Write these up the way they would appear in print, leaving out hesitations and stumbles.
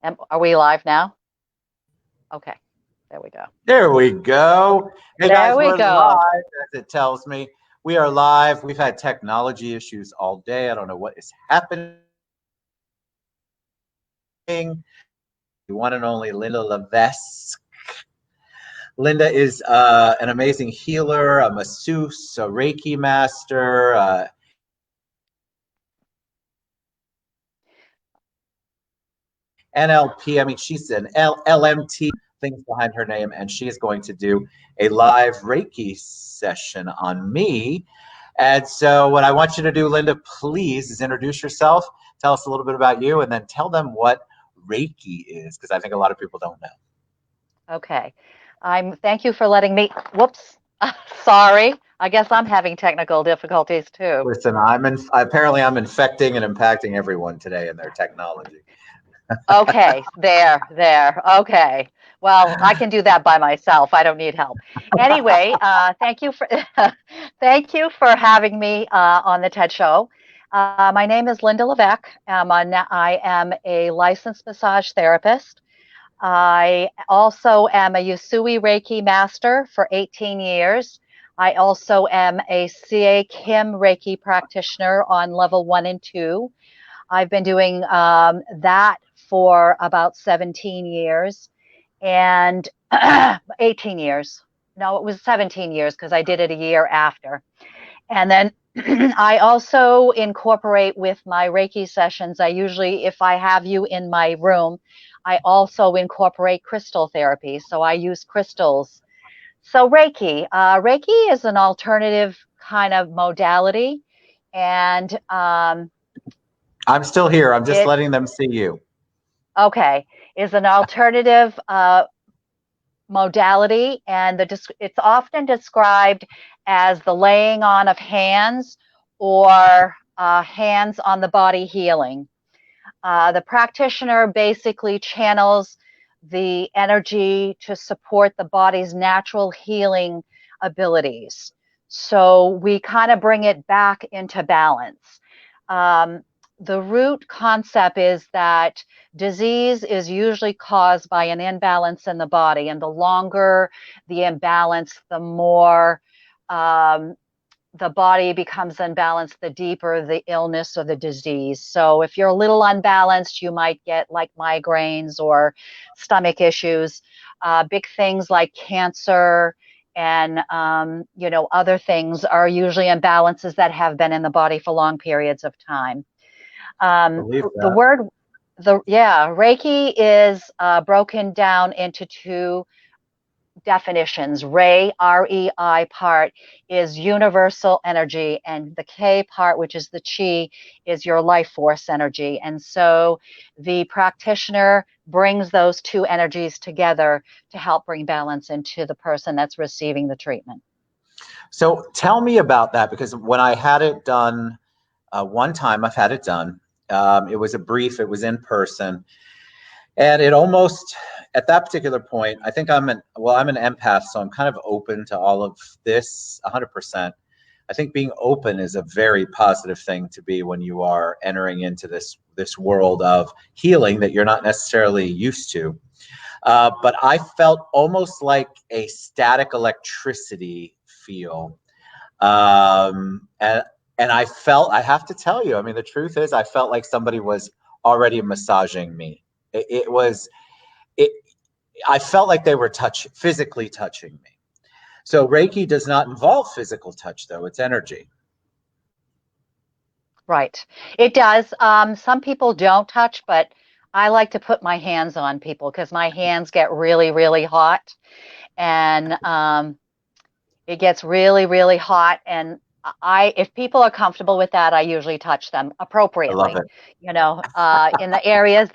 Are we live now? Okay, there we go. There we go. Hey There guys, we we're go. live, as it tells me. We are live. We've had technology issues all day. I don't know what is happening. The one and only Linda Levesque. Linda is an amazing healer, a masseuse, a Reiki master, NLP. I mean, she's an LMT things behind her name, and she is going to do a live Reiki session on me. And so, what I want you to do, Linda, please, is introduce yourself, tell us a little bit about you, and then tell them what Reiki is, because I think a lot of people don't know. Okay. Thank you for letting me. Whoops. Sorry. I guess I'm having technical difficulties too. Listen, apparently I'm infecting and impacting everyone today in their technology. Okay, there. Okay. Well, I can do that by myself. I don't need help. Anyway, thank you for thank you for having me on the TED Show. My name is Linda Levesque. I am a licensed massage therapist. I also am a Usui Reiki master for 18 years. I also am a CA Kim Reiki practitioner on level 1 and 2. I've been doing that for about 17 years and 18 years. No, it was 17 years because I did it a year after. And then I also incorporate with my Reiki sessions. I usually, if I have you in my room, I also incorporate crystal therapy. So I use crystals. So Reiki is an alternative kind of modality, and I'm still here. I'm just it letting them see you. okay is an alternative modality, and it's often described as the laying on of hands or hands on the body healing. The practitioner basically channels the energy to support the body's natural healing abilities. So we kind of bring it back into balance. Um, the root concept is that disease is usually caused by an imbalance in the body, and the longer the imbalance, the more the body becomes unbalanced, the deeper the illness or the disease. So if you're a little unbalanced, you might get like migraines or stomach issues, big things like cancer and other things are usually imbalances that have been in the body for long periods of time. Believe The that. word, Reiki is broken down into two definitions. REI part is universal energy, and the K part, which is the chi, is your life force energy. And so the practitioner brings those two energies together to help bring balance into the person that's receiving the treatment. So tell me about that, because when I had it done, one time I've had it done. It was a brief, it was in person. And it almost, at that particular point, I think I'm an empath, so I'm kind of open to all of this 100%. I think being open is a very positive thing to be when you are entering into this world of healing that you're not necessarily used to. But I felt almost like a static electricity feel. And I have to tell you, I mean, the truth is, I felt like somebody was already massaging me. It was, it, I felt like they were physically touching me. So Reiki does not involve physical touch, though. It's energy. Right. It does. Some people don't touch, but I like to put my hands on people because my hands get really, really hot. And it gets really, really hot. And if people are comfortable with that, I usually touch them I love appropriately. it. In the areas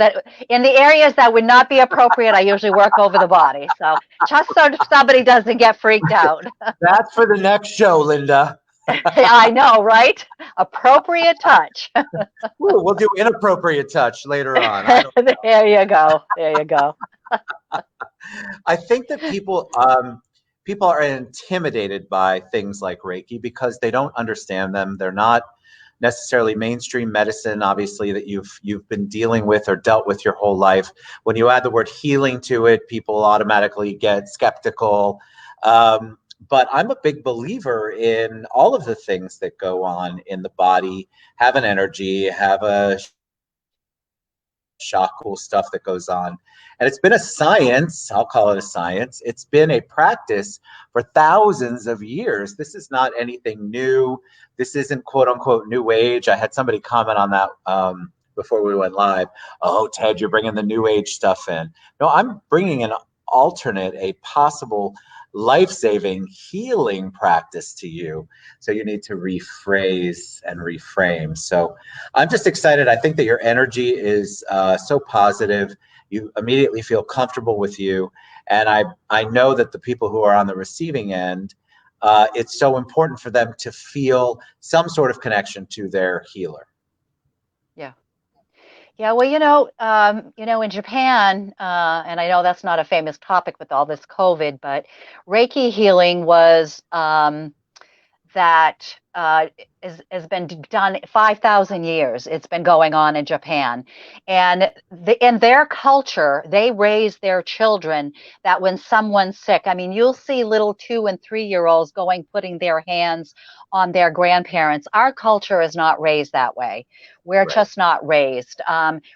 that would not be appropriate, I usually work over the body. So just so somebody doesn't get freaked out. That's for the next show, Linda. I know, right? Appropriate touch. We'll do inappropriate touch later on. I don't. There you go. There you go. I think that people are intimidated by things like Reiki because they don't understand them. They're not necessarily mainstream medicine, obviously, that you've been dealing with or dealt with your whole life. When you add the word healing to it, people automatically get skeptical. But I'm a big believer in all of the things that go on in the body, have an energy, have a shock, cool stuff that goes on. And it's been a science, I'll call it a science. It's been a practice for thousands of years. This is not anything new. This isn't quote unquote new age. I had somebody comment on that before we went live. Oh, Ted, you're bringing the new age stuff in. No, I'm bringing an alternate, a possible life-saving healing practice to you. So you need to rephrase and reframe. So I'm just excited. I think that your energy is so positive. You immediately feel comfortable with you. And I know that the people who are on the receiving end, it's so important for them to feel some sort of connection to their healer. Yeah. Yeah, well, in Japan, and I know that's not a famous topic with all this COVID, but Reiki healing was that has been done 5,000 years. It's been going on in Japan. And in their culture, they raise their children that when someone's sick, I mean, you'll see little 2 and 3-year-olds putting their hands on their grandparents. Our culture is not raised that way. We're Right. just not raised.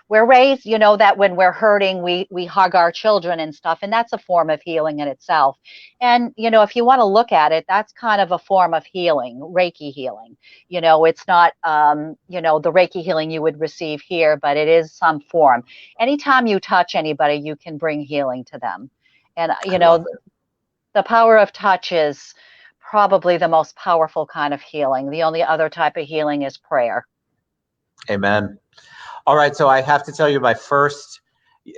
We're raised, that when we're hurting, we hug our children and stuff. And that's a form of healing in itself. And, if you want to look at it, that's kind of a form of healing, Reiki healing. It's not, the Reiki healing you would receive here, but it is some form. Anytime you touch anybody, you can bring healing to them. And, I love it. the power of touch is probably the most powerful kind of healing. The only other type of healing is prayer. Amen. All right, so I have to tell you my first.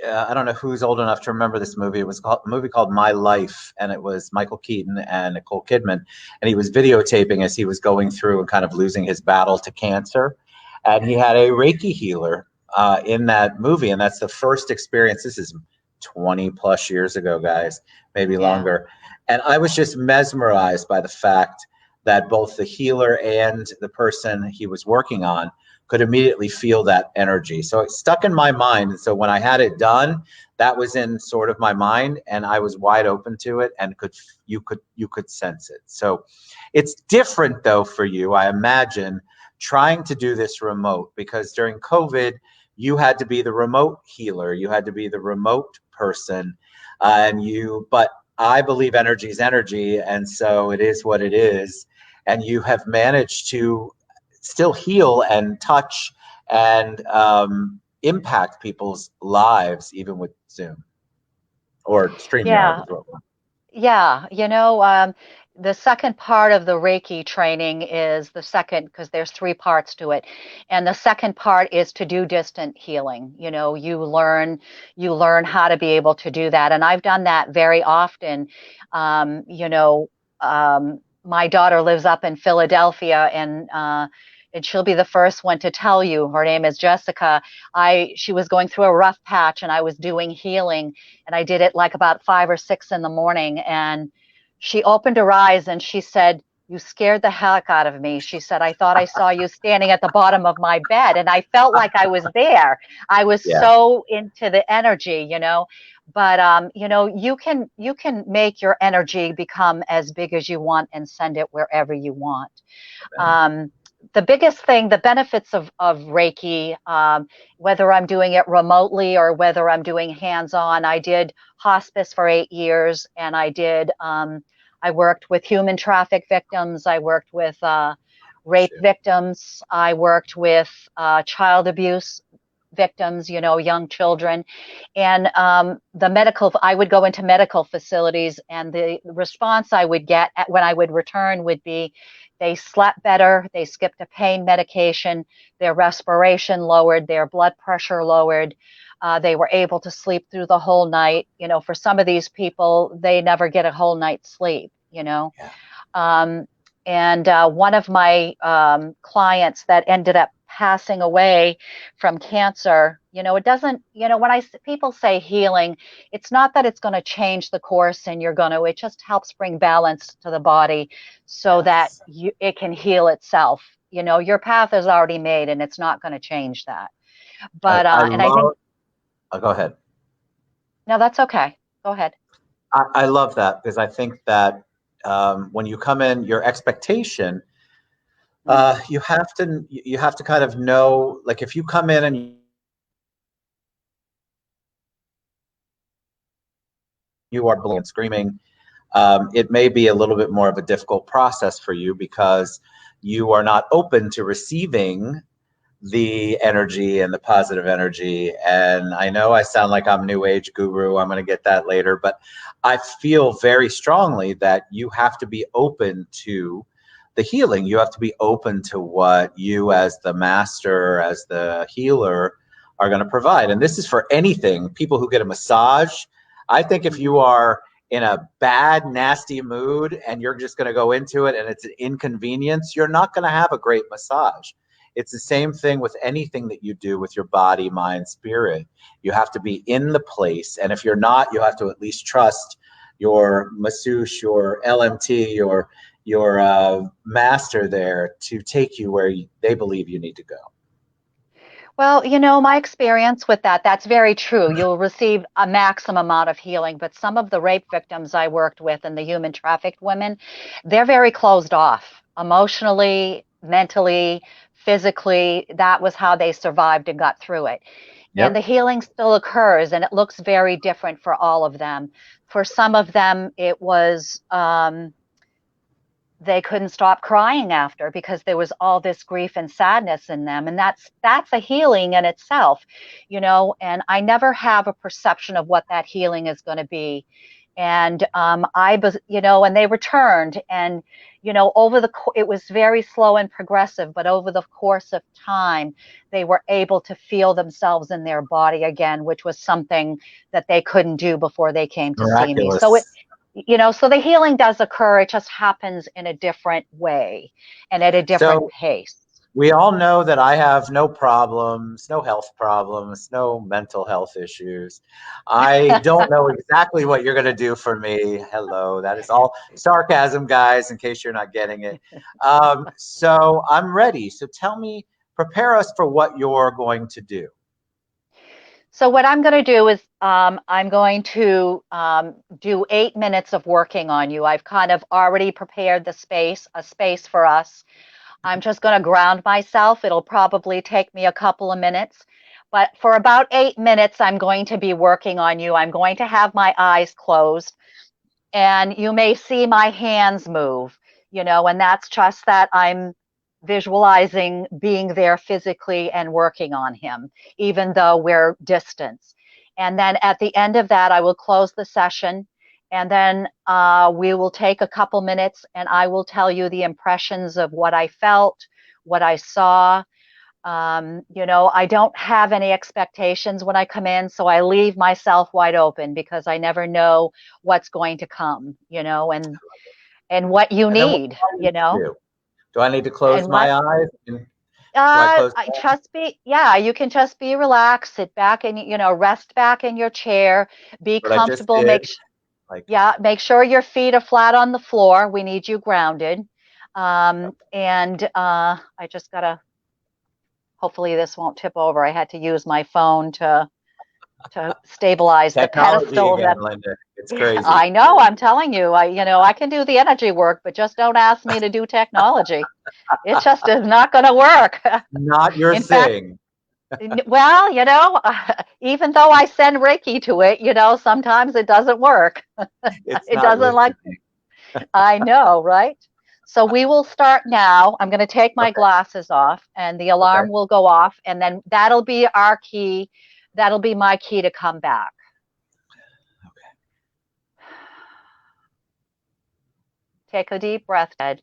I don't know who's old enough to remember this movie. It was a movie called My Life, and it was Michael Keaton and Nicole Kidman, and he was videotaping as he was going through and kind of losing his battle to cancer, and he had a Reiki healer in that movie, and that's the first experience. This is 20 plus years ago, guys, maybe Yeah. longer, and I was just mesmerized by the fact that both the healer and the person he was working on could immediately feel that energy. So it stuck in my mind. And so when I had it done, that was in sort of my mind, and I was wide open to it, and you could sense it. So it's different though for you, I imagine, trying to do this remote, because during COVID, you had to be the remote healer, you had to be the remote person, but I believe energy is energy, and so it is what it is. And you have managed to still heal and touch and impact people's lives, even with Zoom or StreamYard Yeah. as well. Yeah, the second part of the Reiki training is the second, because there's 3 parts to it. And the second part is to do distant healing. You learn how to be able to do that. And I've done that very often. My daughter lives up in Philadelphia, and she'll be the first one to tell you. Her name is Jessica. She was going through a rough patch, and I was doing healing, and I did it like about 5 or 6 in the morning. And she opened her eyes and she said, "You scared the heck out of me." She said, "I thought I saw you standing at the bottom of my bed." And I felt like I was there. I was Yeah, so into the energy. But you can make your energy become as big as you want and send it wherever you want. man. Um, the biggest thing, the benefits of Reiki, whether I'm doing it remotely or whether I'm doing hands-on. I did hospice for 8 years, and I worked with human traffic victims. I worked with rape Shoot. victims. I worked with child abuse victims, young children. And I would go into medical facilities, and the response I would get when I would return would be, they slept better, they skipped a pain medication, their respiration lowered, their blood pressure lowered, they were able to sleep through the whole night. For some of these people, they never get a whole night's sleep. Yeah. And one of my clients that ended up passing away from cancer, it doesn't, when people say healing, it's not that it's going to change the course and it just helps bring balance to the body so that Yes. it can heal itself. your path is already made and it's not going to change that. But, I and I think, love, go ahead. no, that's okay. Go ahead. I love that because I think that when you come in, your expectation, Mm. you have to kind of know, like if you come in and you are blinking and screaming, it may be a little bit more of a difficult process for you because you are not open to receiving the energy and the positive energy. And I know I sound like I'm new age guru. I'm going to get that later, but I feel very strongly that you have to be open to the healing. You have to be open to what you as the master, as the healer are going to provide. And this is for anything. People who get a massage, I think if you are in a bad, nasty mood and you're just going to go into it and it's an inconvenience, you're not going to have a great massage. It's the same thing with anything that you do with your body, mind, spirit. You have to be in the place. And if you're not, you have to at least trust your masseuse, your LMT, your master there to take you where they believe you need to go. Well, my experience with that's very true. You'll receive a maximum amount of healing, but some of the rape victims I worked with and the human trafficked women, they're very closed off emotionally, mentally, physically. That was how they survived and got through it. And the Yep. healing still occurs, and it looks very different for all of them. For some of them, it was they couldn't stop crying after because there was all this grief and sadness in them, and that's a healing in itself. And I never have a perception of what that healing is going to be. And I was, and they returned, and it was very slow and progressive, but over the course of time they were able to feel themselves in their body again, which was something that they couldn't do before they came to see me. So Miraculous. so the healing does occur. It just happens in a different way and at a different So pace. we all know that I have no problems, no health problems, no mental health issues. I don't know exactly what you're going to do for me. Hello, that is all sarcasm, guys, in case you're not getting it. So I'm ready. So tell me, prepare us for what you're going to do. So what I'm going to do is I'm going to do 8 minutes of working on you. I've kind of already prepared a space for us. I'm just going to ground myself. It'll probably take me a couple of minutes. But for about 8 minutes, I'm going to be working on you. I'm going to have my eyes closed, and you may see my hands move, and that's just that I'm visualizing being there physically and working on him, even though we're distance. And then at the end of that, I will close the session, and then we will take a couple minutes, and I will tell you the impressions of what I felt, what I saw. I don't have any expectations when I come in, so I leave myself wide open because I never know what's going to come, and what you And then what need, do I need to do? Do I need to close and my what eyes? Do I close I my eyes? just be, yeah, you can just be relaxed, sit back and, rest back in your chair, be What I just comfortable, did? Like, make sure your feet are flat on the floor. We need you grounded. And I just gotta, hopefully this won't tip over. I had to use my phone to stabilize the technology pedestal again, that Linda. It's crazy. I know, I'm telling you, I can do the energy work, but just don't ask me to do technology. It just is not going to work. Not your In fact, thing. well, even though I send Reiki to it, sometimes it doesn't work. It's It not doesn't like, listening. I know, right? So we will start now. I'm going to take my Okay. glasses off and the Okay. alarm will go off, and then that'll be our key. That'll be my key to come back. Take a deep breath, Ed.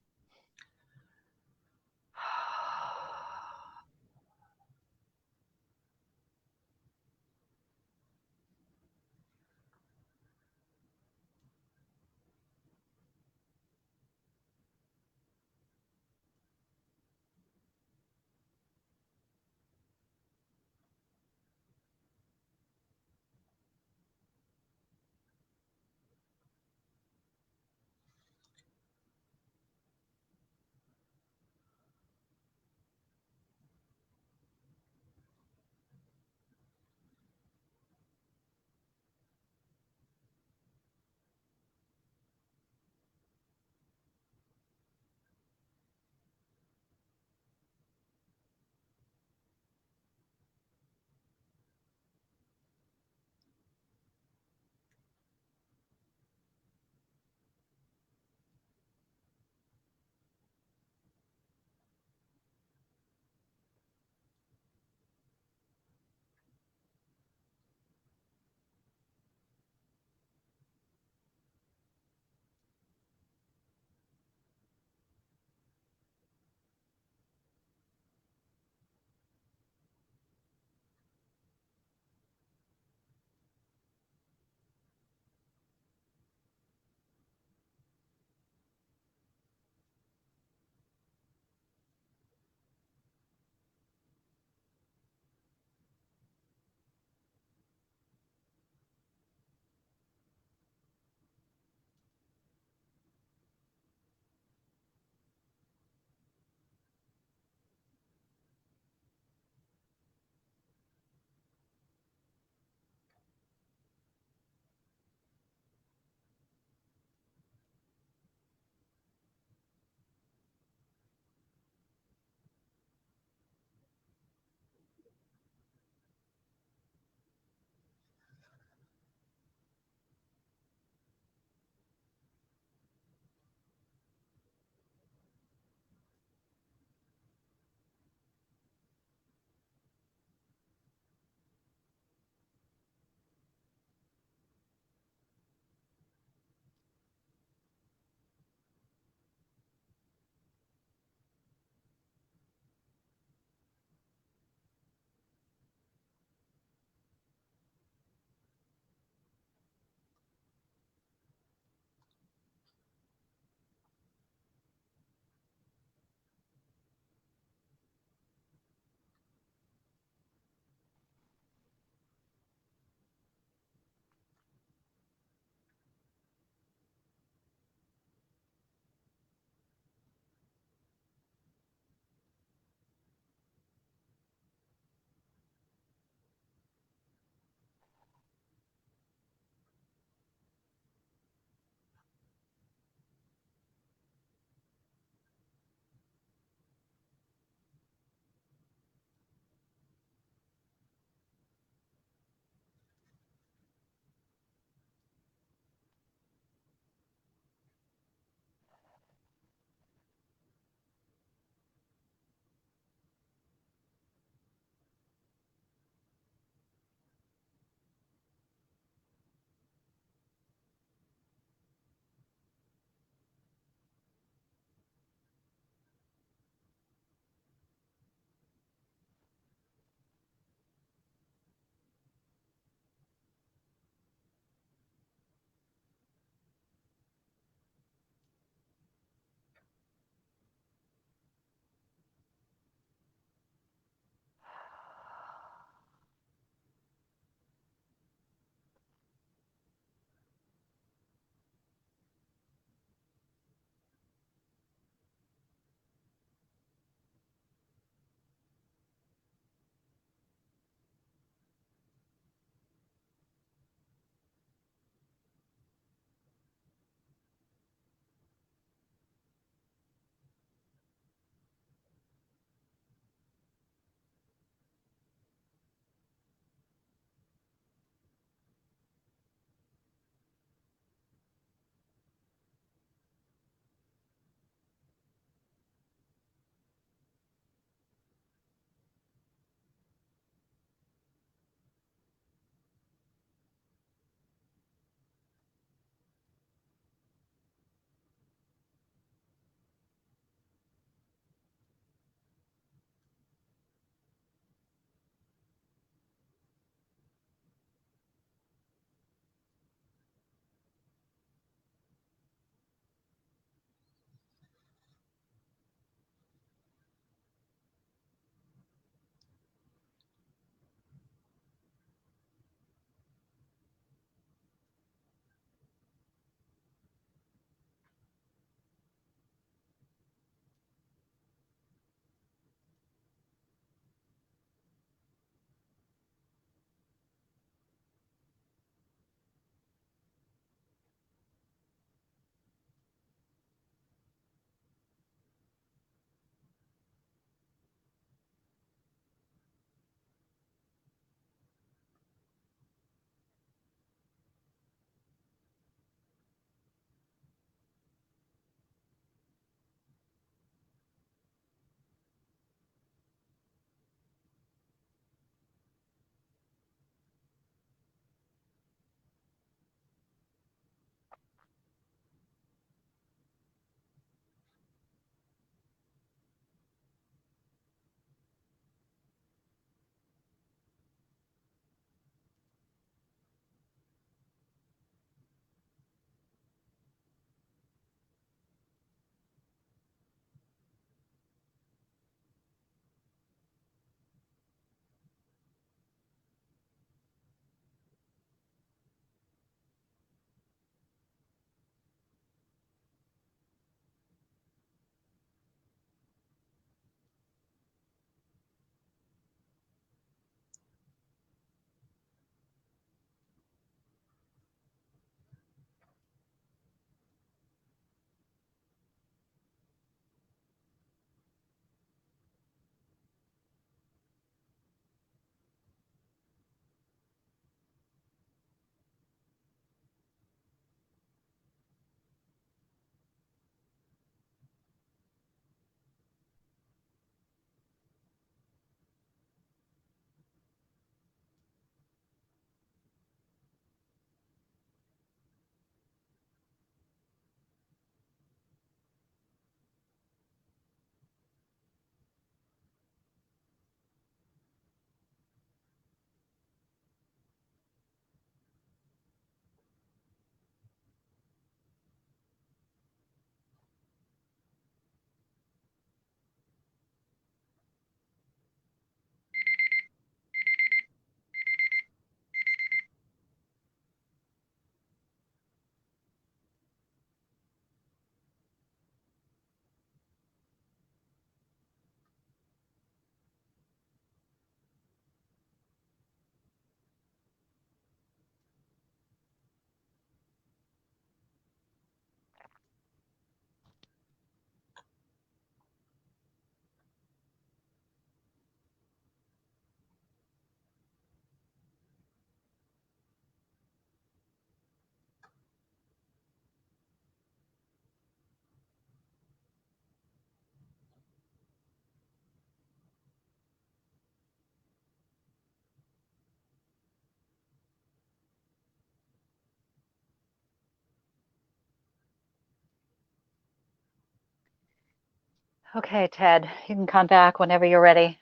Okay, Ted, you can come back whenever you're ready.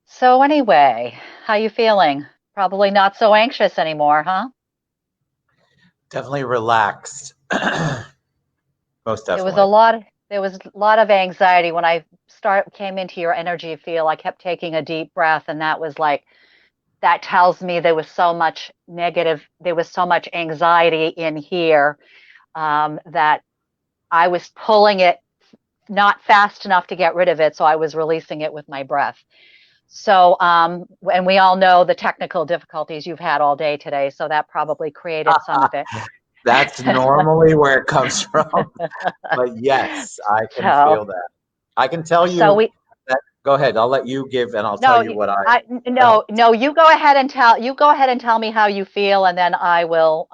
So anyway, how you feeling? Probably not so anxious anymore, huh? Definitely relaxed. Most There was a definitely. lot there was a lot of anxiety when I start came into your energy field. I kept taking a deep breath, and that was like that tells me there was so much there was so much anxiety in here, that I was pulling it not fast enough to get rid of it, so I was releasing it with my breath. So, and we all know the technical difficulties you've had all day today, so that probably created some of it. That's normally where it comes from. But yes, I can so, feel that. I can tell so you we that. Go ahead. I'll let you give, and I'll tell no, you what I. no. You go ahead and tell me how you feel, and then I will,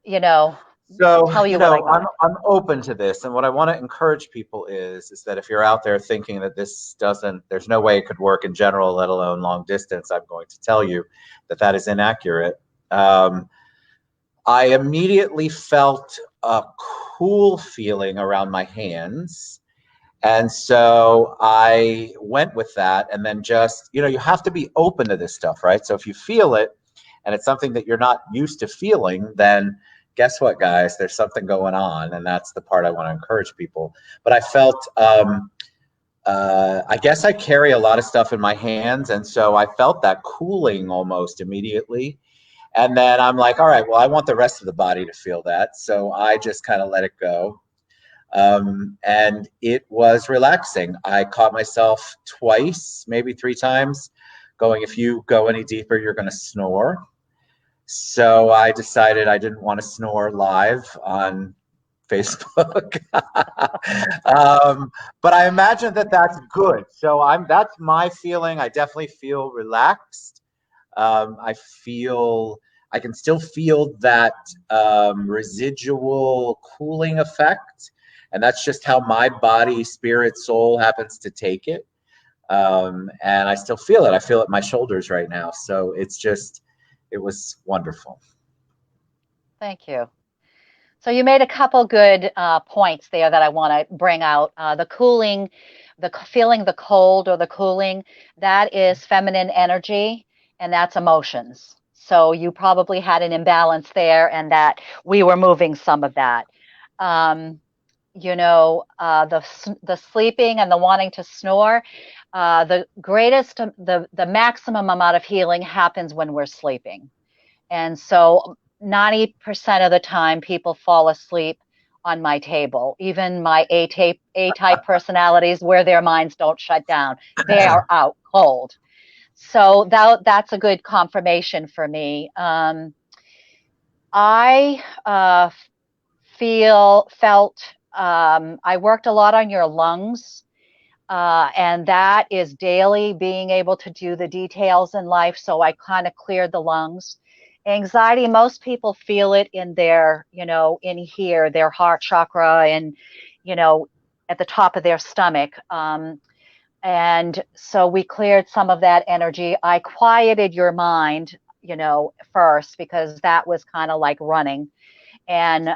you know, So, tell you what I got. I'm open to this, and what I want to encourage people is that if you're out there thinking that this doesn't, there's no way it could work in general, let alone long distance, I'm going to tell you that that is inaccurate. Um, I immediately felt a cool feeling around my hands. And so I went with that. And then just, you have to be open to this stuff, right? So if you feel it and it's something that you're not used to feeling, then guess what, guys? There's something going on. And that's the part I want to encourage people. But I felt, I guess I carry a lot of stuff in my hands. And so I felt that cooling almost immediately. And then I'm like, all right, well, I want the rest of the body to feel that. So I just kind of let it go. And it was relaxing. I caught myself twice, maybe three times, going, if you go any deeper, you're going to snore. So I decided I didn't want to snore live on Facebook. But I imagine that that's good. So that's my feeling. I definitely feel relaxed. I feel I can still feel that residual cooling effect, and that's just how my body, spirit, soul happens to take it. And I still feel it. I feel it in my shoulders right now. So it was wonderful. Thank you. So you made a couple good points there that I want to bring out. The cooling, feeling the cold or the cooling, that is feminine energy, and that's emotions. So you probably had an imbalance there, and that we were moving some of that. Um, the sleeping and the wanting to snore. The maximum amount of healing happens when we're sleeping. And so 90% of the time, people fall asleep on my table. Even my A type personalities, where their minds don't shut down, they are out cold. So that's a good confirmation for me. I felt I worked a lot on your lungs, and that is daily being able to do the details in life. So I kind of cleared the lungs. Anxiety, most people feel it in in here, their heart chakra, and, you know, at the top of their stomach. And so we cleared some of that energy. I quieted your mind, first, because that was kind of like running. And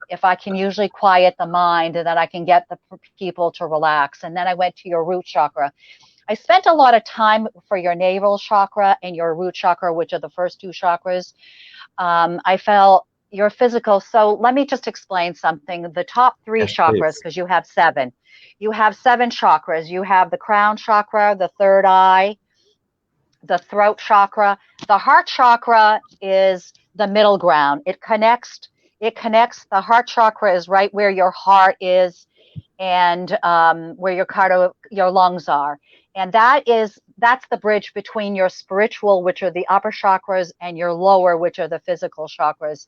if I can usually quiet the mind, then I can get the people to relax. And then I went to your root chakra. I spent a lot of time for your navel chakra and your root chakra, which are the first two chakras. I felt your physical. So let me just explain something. The top three Yes, chakras, please. because you have seven. You have seven chakras. You have the crown chakra, the third eye, the throat chakra. The heart chakra is the middle ground. It connects. The heart chakra is right where your heart is, and where your lungs are, and that's the bridge between your spiritual, which are the upper chakras, and your lower, which are the physical chakras.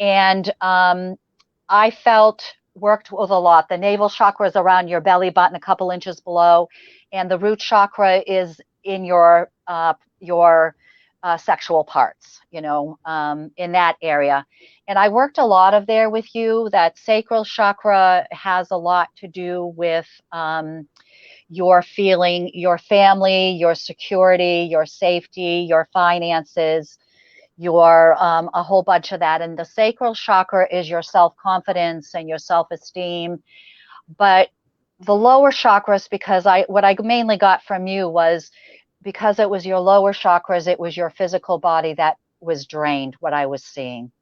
And I felt worked with a lot. The navel chakra is around your belly button, a couple inches below, and the root chakra is in your sexual parts, in that area. And I worked a lot of there with you. That sacral chakra has a lot to do with your feeling, your family, your security, your safety, your finances, your a whole bunch of that. And the sacral chakra is your self confidence and your self esteem. But the lower chakras, because what I mainly got from you was because it was your lower chakras, it was your physical body that was drained, what I was seeing,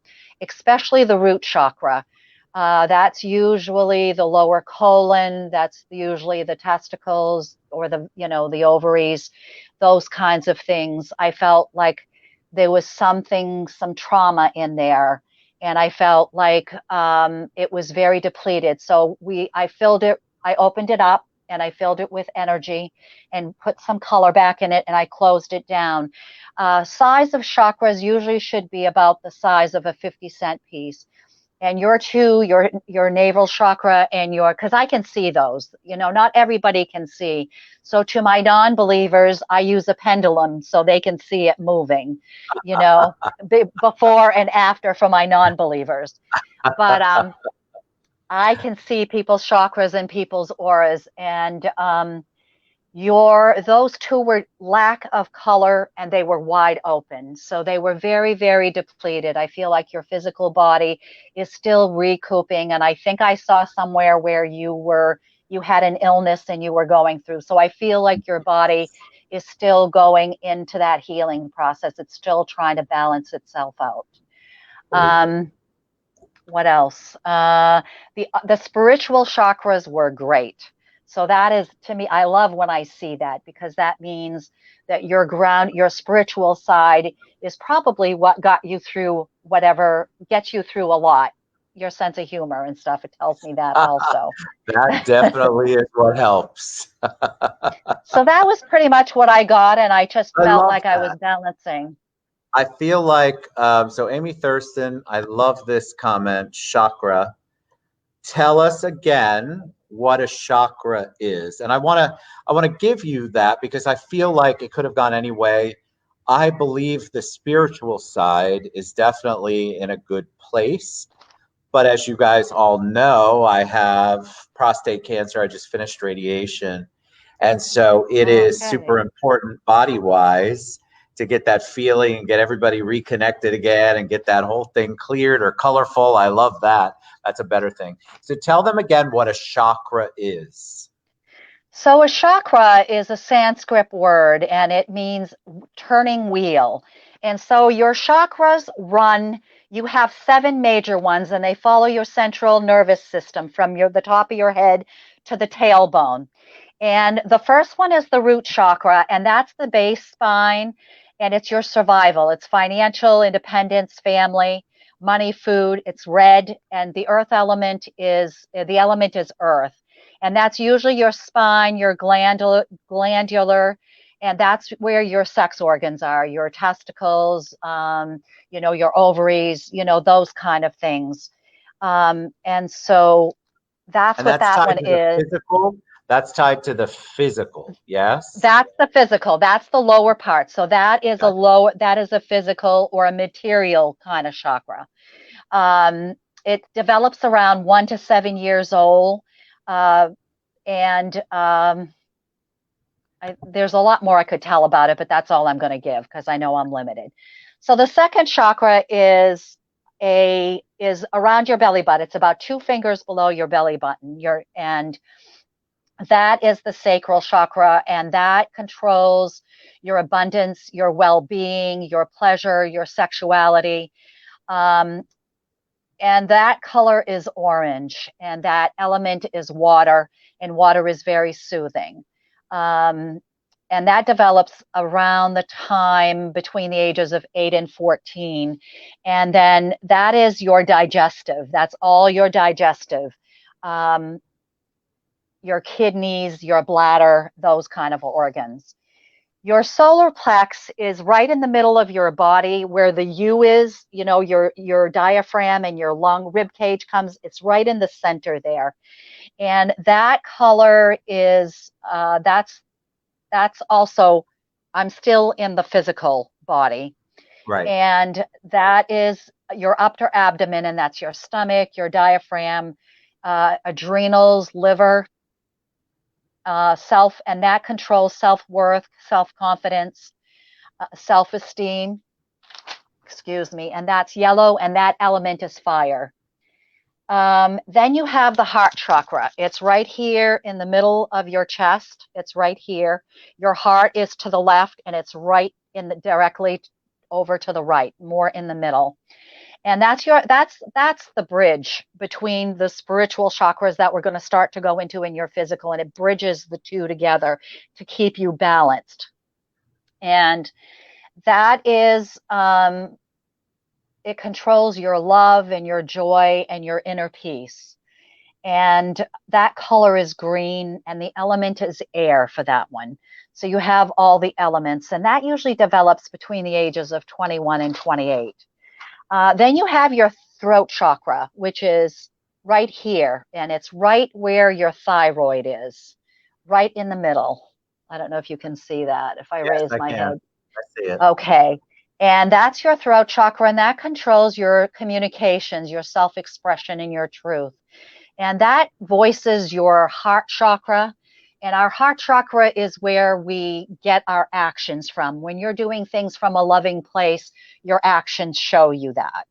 especially the root chakra. That's usually the lower colon, that's usually the testicles or the ovaries, those kinds of things. I felt like there was some trauma in there. And I felt like it was very depleted. So I opened it up and I filled it with energy and put some color back in it and I closed it down. Size of chakras usually should be about the size of a 50-cent piece. And your navel chakra and because I can see those, not everybody can see. So to my non-believers, I use a pendulum so they can see it moving, before and after for my non-believers. But I can see people's chakras and people's auras, and those two were lack of color and they were wide open. So they were very, very depleted. I feel like your physical body is still recouping. And I think I saw somewhere where you had an illness and you were going through. So I feel like your body is still going into that healing process. It's still trying to balance itself out. What else? The spiritual chakras were great. So that is, to me, I love when I see that, because that means that your spiritual side is probably what gets you through a lot. Your sense of humor and stuff, it tells me that also. That definitely is what helps. So that was pretty much what I got, and I just I felt love like I was that. balancing. I feel like, so Amy Thurston, I love this comment, chakra. Tell us again what a chakra is. And I want to give you that because I feel like it could have gone any way. I believe the spiritual side is definitely in a good place. But as you guys all know, I have prostate cancer. I just finished radiation. And so it is super Okay. important body wise to get that feeling and get everybody reconnected again and get that whole thing cleared or colorful. I love that. That's a better thing. So tell them again what a chakra is. So a chakra is a Sanskrit word and it means turning wheel. And so your chakras you have 7 major ones and they follow your central nervous system from the top of your head to the tailbone. And the first one is the root chakra, and that's the base spine, and it's your survival. It's financial independence, family, money, food. It's red, and the element is earth. And that's usually your spine, your glandular, and that's where your sex organs are, your testicles, your ovaries, those kind of things. And so that's And what that's that tied one to the is. physical. That's tied to the physical. Yes. That's the physical. That's the lower part. So Gotcha. that is a physical or a material kind of chakra. Um, it develops around 1 to 7 years old. Uh, and there's a lot more I could tell about it, but that's all I'm going to give because I know I'm limited. So the second chakra is around your belly button. It's about 2 fingers below your belly button. And that is the sacral chakra, and that controls your abundance, your well-being, your pleasure, your sexuality. Um, and that color is orange, and that element is water, and water is very soothing. Um, and that develops around the time between the ages of 8 and 14. And then that is your digestive. That's all your digestive. Um, your kidneys, your bladder, those kind of organs. Your solar plex is right in the middle of your body where the U is, your diaphragm and your lung rib cage comes. It's right in the center there. And that color is that's also, I'm still in the physical body. Right. And that is your upper abdomen, and that's your stomach, your diaphragm, adrenals, liver, and that controls self-worth, self-confidence, self-esteem, excuse me, and that's yellow, and that element is fire. Then you have the heart chakra. It's right here in the middle of your chest. It's right here. Your heart is to the left, and it's right in the directly over to the right, more in the middle. And that's the bridge between the spiritual chakras that we're going to start to go into in your physical, and it bridges the two together to keep you balanced. And that is it controls your love and your joy and your inner peace. And that color is green, and the element is air for that one. So you have all the elements, and that usually develops between the ages of 21 and 28. Then you have your throat chakra, which is right here, and it's right where your thyroid is, right in the middle. I don't know if you can see that, if I Yes, raise I my can. head. I see it. Okay. And that's your throat chakra, and that controls your communications, your self-expression, and your truth. And that voices your heart chakra. And our heart chakra is where we get our actions from. When you're doing things from a loving place, your actions show you that.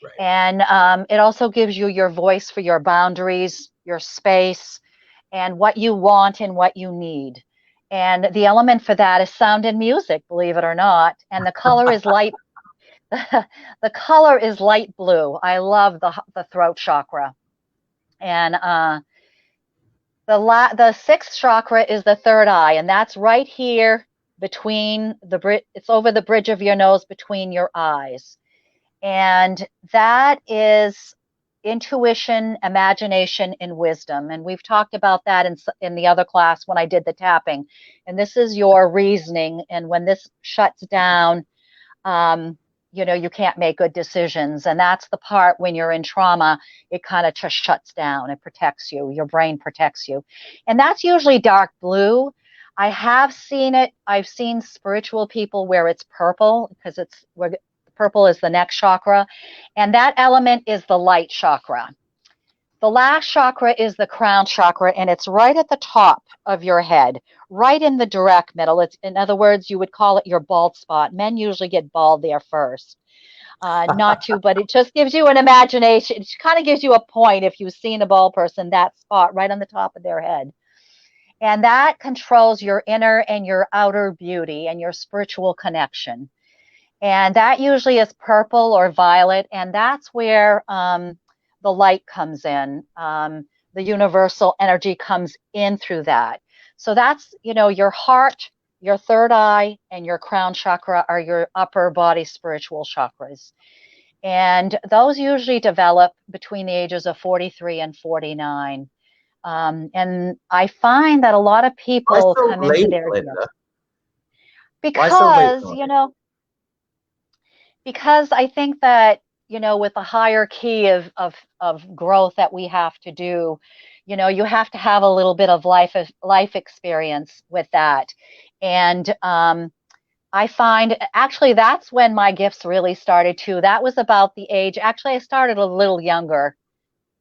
Right. And it also gives you your voice for your boundaries, your space, and what you want and what you need. And the element for that is sound and music, believe it or not. And the color is light. The color is light blue. I love the throat chakra. And the sixth chakra is the third eye, and that's right here between it's over the bridge of your nose between your eyes. And that is intuition, imagination, and wisdom. And we've talked about that in the other class when I did the tapping. And this is your reasoning. And when this shuts down, you can't make good decisions. And that's the part when you're in trauma, it kind of just shuts down. It protects you. Your brain protects you. And that's usually dark blue. I have seen it. I've seen spiritual people where it's purple because purple is the next chakra. And that element is the light chakra. The last chakra is the crown chakra, and it's right at the top of your head, right in the direct middle. It's, in other words, you would call it your bald spot. Men usually get bald there first. Not to, but it just gives you an imagination. It kind of gives you a point if you've seen a bald person, that spot right on the top of their head. And that controls your inner and your outer beauty and your spiritual connection. And that usually is purple or violet, and that's where the light comes in. The universal energy comes in through that. So that's, your heart, your third eye, and your crown chakra are your upper body spiritual chakras. And those usually develop between the ages of 43 and 49. And I find that a lot of people Why so come into late, their Linda? Why so late? Because I think that, with the hierarchy of growth that we have to do, you have to have a little bit of life experience with that. And I find actually that's when my gifts really started too. That was about the age. Actually, I started a little younger.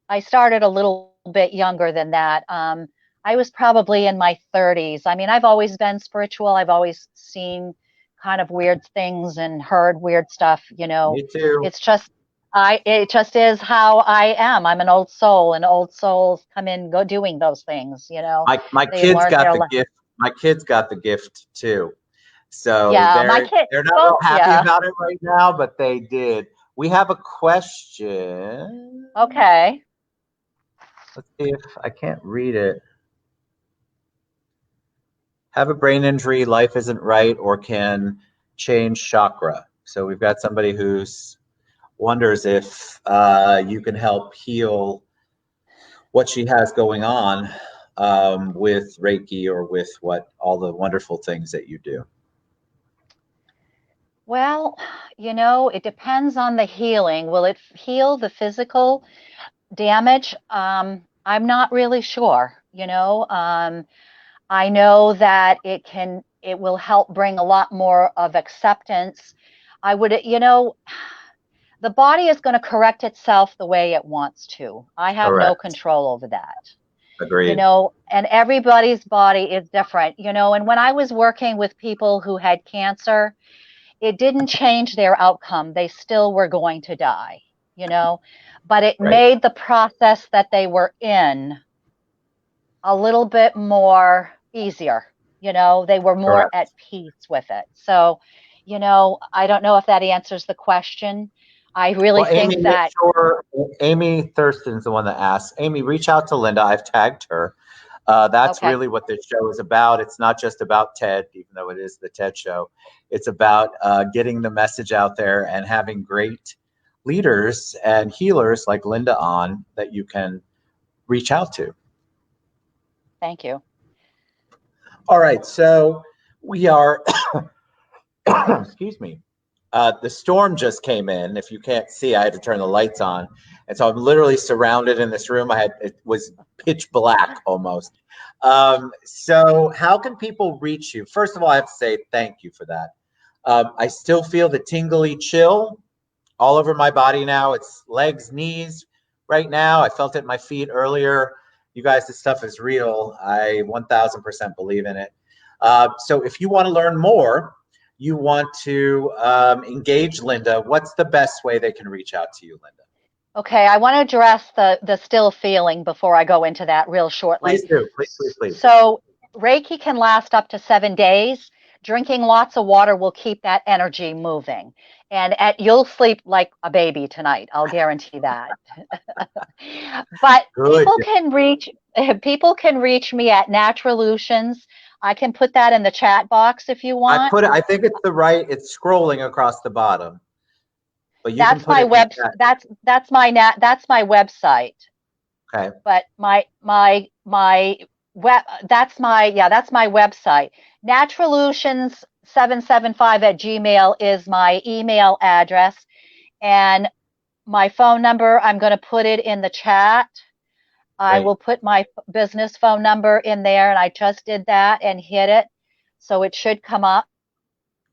I started a little bit younger than that. I was probably in my 30s. I mean, I've always been spiritual. I've always seen kind of weird things and heard weird stuff, Me too. It's just it just is how I am. I'm an old soul, and old souls come in go doing those things, My They kids learn got their the gift. My kids got the gift too. So yeah, my they're kid they're not real both, happy yeah. about it right now, but they did. We have a question. Okay. Let's see if I can't read it. Have a brain injury, life isn't right, or can change chakra. So we've got somebody who's wonders if you can help heal what she has going on with Reiki or with all the wonderful things that you do. Well, it depends on the healing. Will it heal the physical damage? I'm not really sure. I know that it will help bring a lot more of acceptance. I would, the body is going to correct itself the way it wants to. I have no Correct. control over that. Agreed. And everybody's body is different, and when I was working with people who had cancer, it didn't change their outcome. They still were going to die. you know, but it Right. made the process that they were in a little bit more easier. You know, they were more Correct. at peace with it. So, you know, I don't know if that answers the question. I really Well, Amy, think make that, sure Amy Thurston's the one that asked. Amy, reach out to Linda. I've tagged her. That's okay, really what this show is about. It's not just about TED, even though it is the TED show. It's about getting the message out there and having great leaders and healers like Linda on that you can reach out to. thank you. All right, so we are, excuse me. The storm just came in. If you can't see, I had to turn the lights on, and so I'm literally surrounded in this room. It was pitch black almost. So how can people reach you? First of all, I have to say thank you for that. I still feel the tingly chill all over my body now. It's legs, knees right now. I felt it in my feet earlier. You guys, this stuff is real. I 1000% believe in it. So if you want to learn more, you want to engage Linda, what's the best way they can reach out to you, Linda? Okay, I want to address the still feeling before I go into that real shortly. Please do. Please, please, please. So, Reiki can last up to 7 days. Drinking lots of water will keep that energy moving. And you'll sleep like a baby tonight. I'll guarantee that. But Good. people can reach me at Naturalutions. I can put that in the chat box if you want. I think it's it's scrolling across the bottom, but you can That's put my it in the web. chat. That's my website. Okay. But my web that's my website. Naturalutions775 @gmail is my email address, and my phone number, I'm going to put it in the chat. I Great. will put my business phone number in there, and I just did that and hit it, so it should come up.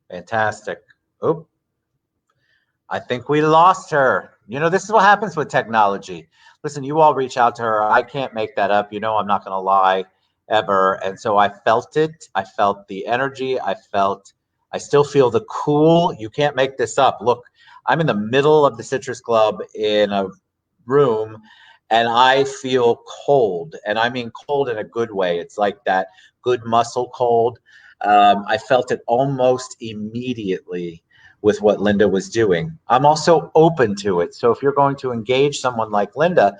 Fantastic. Oop. I think we lost her. You know, this is what happens with technology. Listen, you all reach out to her. I can't make that up. You know, I'm not going to lie ever. And so I felt it. I felt the energy. I still feel the cool. You can't make this up. Look, I'm in the middle of the Citrus Club in a room and I feel cold. And I mean cold in a good way. It's like that good muscle cold. I felt it almost immediately with what Linda was doing. I'm also open to it. So if you're going to engage someone like Linda,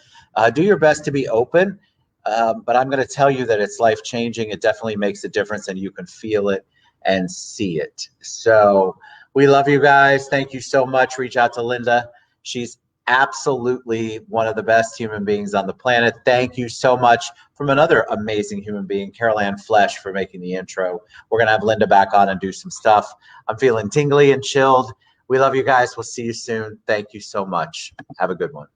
do your best to be open. But I'm going to tell you that it's life changing. It definitely makes a difference, and you can feel it and see it. So we love you guys. Thank you so much. Reach out to Linda. She's absolutely one of the best human beings on the planet. Thank you so much from another amazing human being, Carol Ann Flesh, for making the intro. We're going to have Linda back on and do some stuff. I'm feeling tingly and chilled. We love you guys. We'll see you soon. Thank you so much. Have a good one.